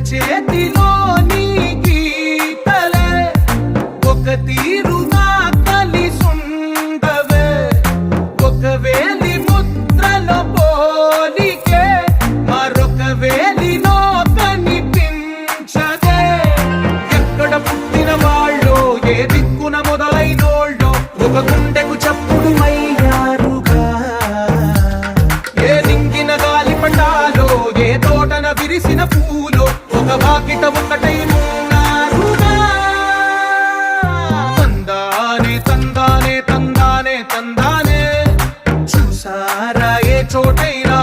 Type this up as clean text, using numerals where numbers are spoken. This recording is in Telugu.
చేతిలోని గీతలే ఒక తీరుగా కలిసుండవే ఒక వేలి ముద్రల పోలికే మరొక వేలిలో కనిపించదే ఎక్కడ పుట్టిన వాళ్ళో ఏ దిక్కున మొదలైనోళ్ళో ఒక గుండెకు చప్పుడు అయ్యారుగా ఏ నింగిన గాలి పటాలో ఏ తోటన విరిసిన పూలో ఒక వాకిట ఒకటై ఉన్నారుగా తందానే తందానే తందానే తందానే చూసారా ఏ చోటైనా